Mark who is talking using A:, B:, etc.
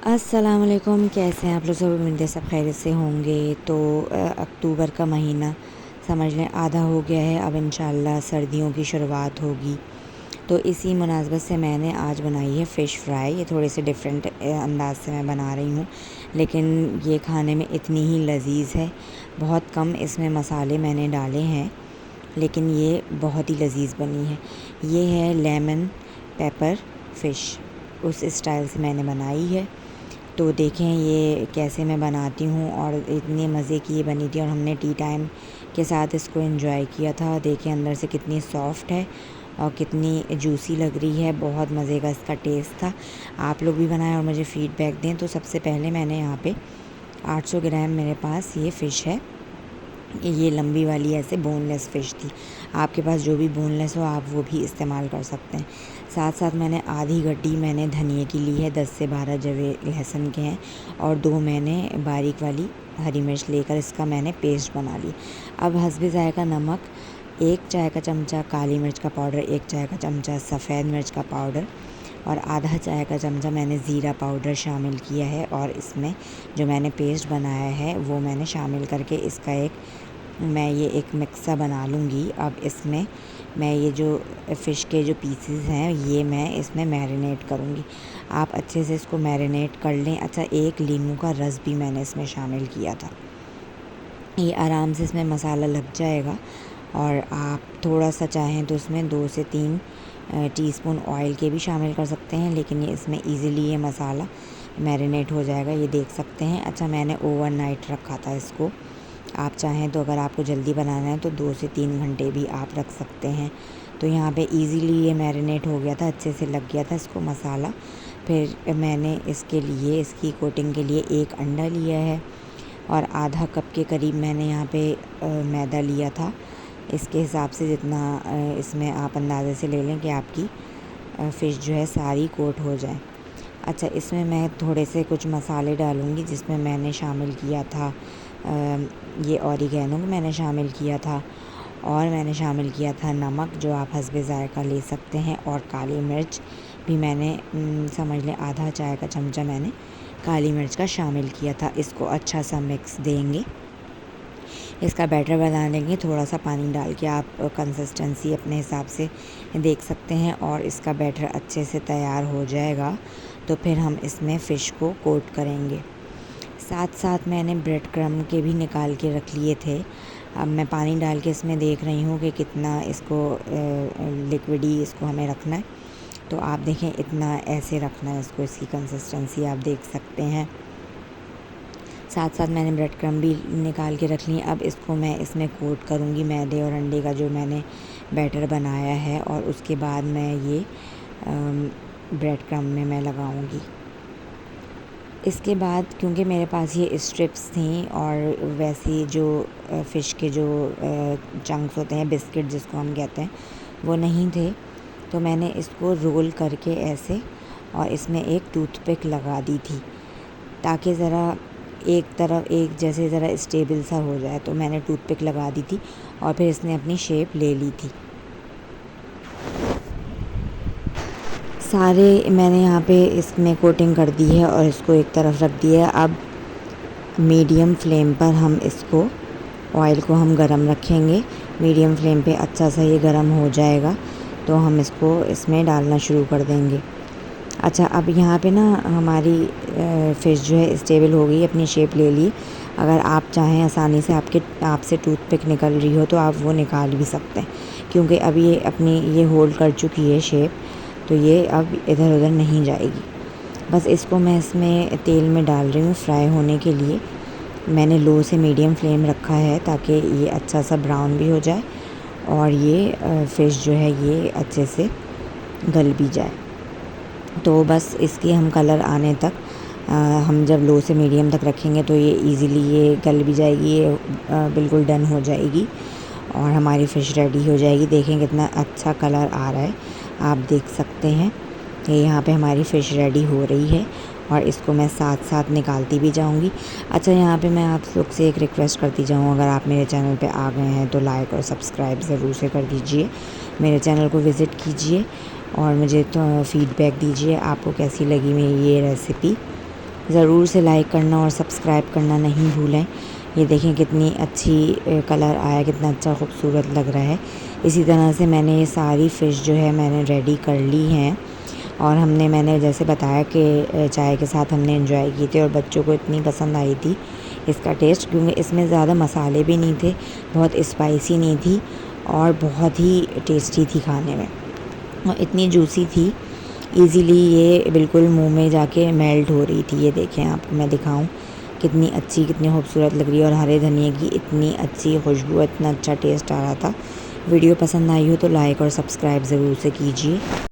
A: अस्सलाम वालेकुम। कैसे हैं आप लोग? सब उम्मीद है सब खैरियत से होंगे। तो अक्टूबर का महीना समझ लें आधा हो गया है। अब इंशाल्लाह सर्दियों की शुरुआत होगी। तो इसी मुनासबत से मैंने आज बनाई है फ़िश फ्राई। ये थोड़े से डिफरेंट अंदाज से मैं बना रही हूँ, लेकिन ये खाने में इतनी ही लज़ीज़ है। बहुत कम इसमें मसाले मैंने डाले हैं, लेकिन ये बहुत ही लज़ीज़ बनी है। ये है लेमन पेपर फ़िश, उस स्टाइल से मैंने बनाई है। तो देखें ये कैसे मैं बनाती हूँ, और इतने मज़े की ये बनी थी और हमने टी टाइम के साथ इसको एंजॉय किया था। देखें अंदर से कितनी सॉफ़्ट है और कितनी जूसी लग रही है। बहुत मज़े का इसका टेस्ट था। आप लोग भी बनाएं और मुझे फ़ीडबैक दें। तो सबसे पहले मैंने यहाँ पे 800 ग्राम मेरे पास ये फ़िश है। ये लंबी वाली ऐसे बोनलेस फ़िश थी। आपके पास जो भी बोनलेस हो आप वो भी इस्तेमाल कर सकते हैं। साथ साथ मैंने आधी गड्डी मैंने धनिए की ली है, 10 से 12 जवे लहसुन के हैं, और 2 मैंने बारीक वाली हरी मिर्च लेकर इसका मैंने पेस्ट बना ली। अब हस्बे ज़ायक़ा नमक, 1 चाय का चमचा काली मिर्च का पाउडर, 1 चाय का चमचा सफ़ेद मिर्च का पाउडर और आधा चाय का चमचा मैंने ज़ीरा पाउडर शामिल किया है। और इसमें जो मैंने पेस्ट बनाया है वो मैंने शामिल करके इसका एक मिक्सा बना लूँगी। अब इसमें मैं ये जो फ़िश के जो पीसेस हैं ये मैं इसमें मैरिनेट करूँगी। आप अच्छे से इसको मैरिनेट कर लें। अच्छा, 1 नींबू का रस भी मैंने इसमें शामिल किया था। ये आराम से इसमें मसाला लग जाएगा। और आप थोड़ा सा चाहें तो इसमें 2 से 3 टीस्पून ऑयल के भी शामिल कर सकते हैं, लेकिन ये इसमें ईज़िली ये मसाला मैरिनेट हो जाएगा, ये देख सकते हैं। अच्छा, मैंने ओवरनाइट रखा था इसको। आप चाहें तो अगर आपको जल्दी बनाना है तो 2 से 3 घंटे भी आप रख सकते हैं। तो यहाँ पे इजीली ये मैरिनेट हो गया था, अच्छे से लग गया था इसको मसाला। फिर मैंने इसके लिए, इसकी कोटिंग के लिए 1 अंडा लिया है और आधा कप के करीब मैंने यहाँ पे मैदा लिया था। इसके हिसाब से जितना इसमें आप अंदाज़े से ले लें कि आपकी फ़िश जो है सारी कोट हो जाए। अच्छा, इसमें मैं थोड़े से कुछ मसाले डालूँगी, जिसमें मैंने शामिल किया था ये ऑरिगेनो मैंने शामिल किया था, और मैंने शामिल किया था नमक, जो आप हस्बे ज़ायक़ा ले सकते हैं, और काली मिर्च भी मैंने समझ लें आधा चाय का चमचा मैंने काली मिर्च का शामिल किया था। इसको अच्छा सा मिक्स देंगे। इसका बैटर बना लेंगे। थोड़ा सा पानी डाल के आप कंसिस्टेंसी अपने हिसाब से देख सकते हैं, और इसका बैटर अच्छे से तैयार हो जाएगा तो फिर हम इसमें फ़िश को कोट करेंगे। साथ साथ मैंने ब्रेड क्रम्ब के भी निकाल के रख लिए थे। अब मैं पानी डाल के इसमें देख रही हूँ कि कितना इसको लिक्विडी इसको हमें रखना है। तो आप देखें इतना ऐसे रखना है इसको, इसकी कंसिस्टेंसी आप देख सकते हैं। साथ साथ मैंने ब्रेड क्रम्ब भी निकाल के रख ली। अब इसको मैं इसमें कोट करूँगी मैदे और अंडे का जो मैंने बैटर बनाया है, और उसके बाद मैं ये ब्रेड क्रम्ब में मैं लगाऊँगी। इसके बाद क्योंकि मेरे पास ये स्ट्रिप्स थी और वैसे जो फ़िश के जो चंक्स होते हैं, बिस्किट जिसको हम कहते हैं, वो नहीं थे, तो मैंने इसको रोल करके ऐसे और इसमें एक टूथपिक लगा दी थी, ताकि ज़रा एक तरफ एक जैसे ज़रा स्टेबल सा हो जाए। तो मैंने टूथपिक लगा दी थी और फिर इसने अपनी शेप ले ली थी। सारे मैंने यहाँ पे इसमें कोटिंग कर दी है और इसको एक तरफ रख दिया है। अब मीडियम फ्लेम पर हम इसको ऑयल को हम गरम रखेंगे। मीडियम फ्लेम पे अच्छा सा ये गरम हो जाएगा तो हम इसको इसमें डालना शुरू कर देंगे। अच्छा, अब यहाँ पे ना हमारी फ़िश जो है स्टेबल हो गई, अपनी शेप ले ली। अगर आप चाहें आसानी से आपसे टूथपिक निकल रही हो तो आप वो निकाल भी सकते हैं, क्योंकि अब ये अपनी ये होल्ड कर चुकी है शेप, तो ये अब इधर उधर नहीं जाएगी। बस इसको मैं इसमें तेल में डाल रही हूँ फ्राई होने के लिए। मैंने लो से मीडियम फ्लेम रखा है ताकि ये अच्छा सा ब्राउन भी हो जाए और ये फ़िश जो है ये अच्छे से गल भी जाए। तो बस इसके हम कलर आने तक हम जब लो से मीडियम तक रखेंगे तो ये इजीली ये गल भी जाएगी, ये बिल्कुल डन हो जाएगी और हमारी फ़िश रेडी हो जाएगी। देखें कितना अच्छा कलर आ रहा है, आप देख सकते हैं। ये यहाँ पे हमारी फ़िश रेडी हो रही है और इसको मैं साथ साथ निकालती भी जाऊँगी। अच्छा, यहाँ पे मैं आप लोग से एक रिक्वेस्ट करती जाऊँ, अगर आप मेरे चैनल पे आ गए हैं तो लाइक और सब्सक्राइब ज़रूर से कर दीजिए। मेरे चैनल को विज़िट कीजिए और मुझे तो फ़ीडबैक दीजिए आपको कैसी लगी मेरी ये रेसिपी। ज़रूर से लाइक करना और सब्सक्राइब करना नहीं भूलें। ये देखें कितनी अच्छी कलर आया, कितना अच्छा खूबसूरत लग रहा है। इसी तरह से मैंने ये सारी फ़िश जो है मैंने रेडी कर ली हैं और मैंने जैसे बताया कि चाय के साथ हमने एंजॉय की थी और बच्चों को इतनी पसंद आई थी इसका टेस्ट, क्योंकि इसमें ज़्यादा मसाले भी नहीं थे, बहुत स्पाइसी नहीं थी और बहुत ही टेस्टी थी खाने में और इतनी जूसी थी, इजीली ये बिल्कुल मुंह में जाके मेल्ट हो रही थी। ये देखें, आपको मैं दिखाऊं कितनी अच्छी, कितनी खूबसूरत लग रही है और हरे धनिए की इतनी अच्छी खुशबू, इतना अच्छा टेस्ट आ रहा था। वीडियो पसंद आई हो तो लाइक और सब्सक्राइब ज़रूर से कीजिए।